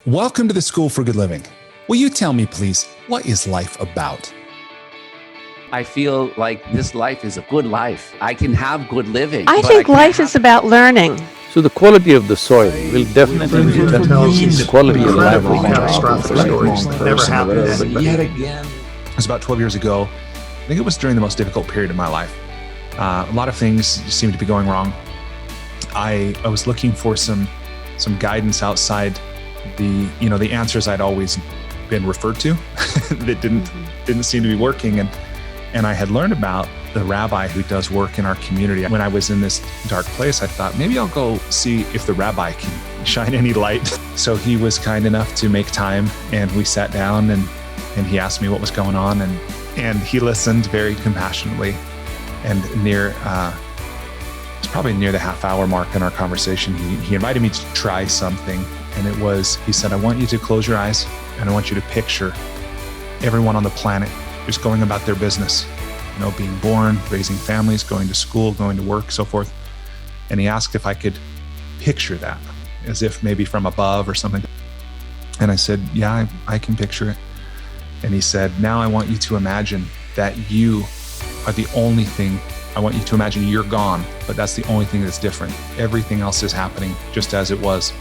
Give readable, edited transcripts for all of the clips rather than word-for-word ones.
Welcome to the School for Good Living. Will you tell me, please, what is life about? I feel like this life is a good life. I can have good living. I think life is about learning. So the quality of the soil will definitely determine the quality of life. Catastrophic stories that never happened to anybody. Yet again. It was about 12 years ago. I think it was during the most difficult period of my life. A lot of things seemed to be going wrong. I was looking for some guidance outside the answers I'd always been referred to that didn't seem to be working. And I had learned about the rabbi who does work in our community. When I was in this dark place, I thought maybe I'll go see if the rabbi can shine any light. So he was kind enough to make time, and we sat down and he asked me what was going on, and he listened very compassionately. And it's probably near the half-hour mark in our conversation, he invited me to try something. And he said, I want you to close your eyes and I want you to picture everyone on the planet just going about their business, being born, raising families, going to school, going to work, so forth. And he asked if I could picture that as if maybe from above or something. And I said, yeah, I can picture it. And he said, now I want you to imagine that you are the only thing. I want you to imagine you're gone, but that's the only thing that's different. Everything else is happening just as it was.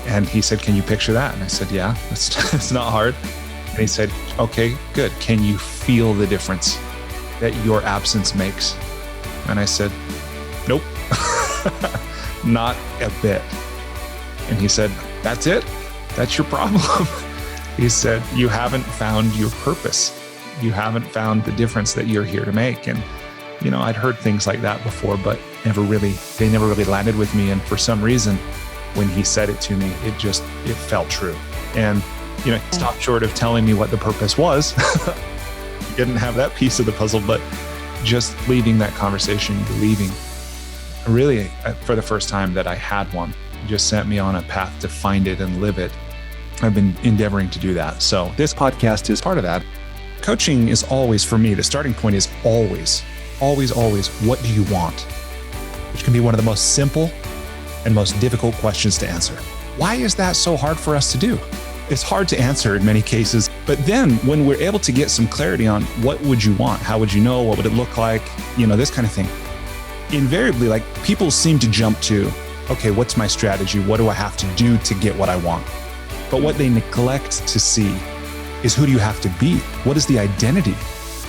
And he said, can you picture that? And I said, yeah, it's not hard. And he said, okay, good. Can you feel the difference that your absence makes? And I said, nope, not a bit. And he said, that's it? That's your problem? He said, you haven't found your purpose. You haven't found the difference that you're here to make. And, I'd heard things like that before, but they never really landed with me. And for some reason, when he said it to me, it felt true. And, he stopped short of telling me what the purpose was. He didn't have that piece of the puzzle, but just leaving that conversation, believing really for the first time that I had one, just sent me on a path to find it and live it. I've been endeavoring to do that. So this podcast is part of that. Coaching is always, for me, the starting point is always, what do you want? Which can be one of the most simple and most difficult questions to answer. Why is that so hard for us to do? It's hard to answer in many cases, but then when we're able to get some clarity on what would you want, how would you know, what would it look like, this kind of thing, invariably, people seem to jump to, okay, what's my strategy? What do I have to do to get what I want? But what they neglect to see is, who do you have to be? What is the identity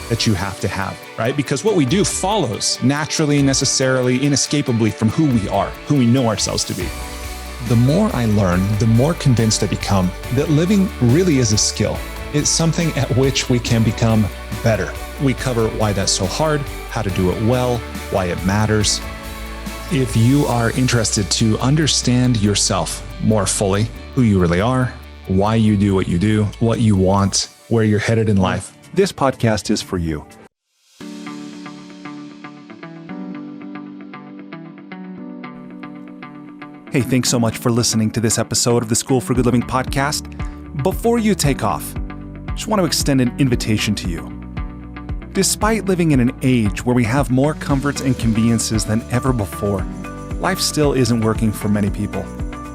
that you have to have, right? Because what we do follows naturally, necessarily, inescapably from who we are, who we know ourselves to be. The more I learn, the more convinced I become that living really is a skill. It's something at which we can become better. We cover why that's so hard, how to do it well, why it matters. If you are interested to understand yourself more fully, who you really are, why you do, what you want, where you're headed in life, this podcast is for you. Hey, thanks so much for listening to this episode of the School for Good Living podcast. Before you take off, I just want to extend an invitation to you. Despite living in an age where we have more comforts and conveniences than ever before, life still isn't working for many people.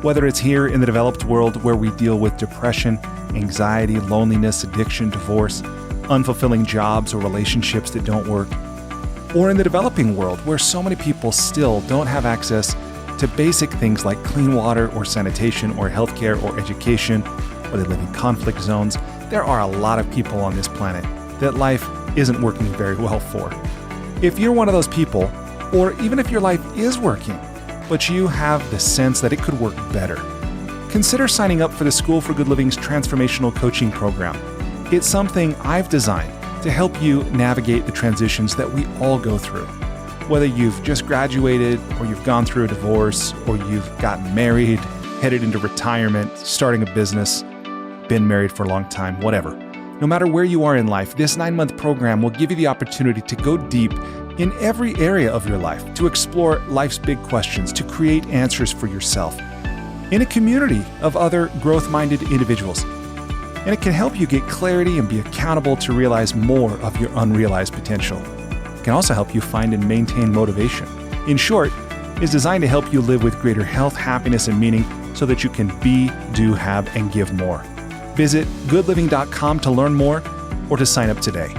Whether it's here in the developed world where we deal with depression, anxiety, loneliness, addiction, divorce, unfulfilling jobs or relationships that don't work, or in the developing world where so many people still don't have access to basic things like clean water or sanitation or healthcare or education, or they live in conflict zones, there are a lot of people on this planet that life isn't working very well for. If you're one of those people, or even if your life is working, but you have the sense that it could work better, consider signing up for the School for Good Living's Transformational coaching program. It's something I've designed to help you navigate the transitions that we all go through. Whether you've just graduated, or you've gone through a divorce, or you've gotten married, headed into retirement, starting a business, been married for a long time, whatever. No matter where you are in life, this 9-month program will give you the opportunity to go deep in every area of your life, to explore life's big questions, to create answers for yourself in a community of other growth-minded individuals. And it can help you get clarity and be accountable to realize more of your unrealized potential. It can also help you find and maintain motivation. In short, it's designed to help you live with greater health, happiness, and meaning so that you can be, do, have, and give more. Visit goodliving.com to learn more or to sign up today.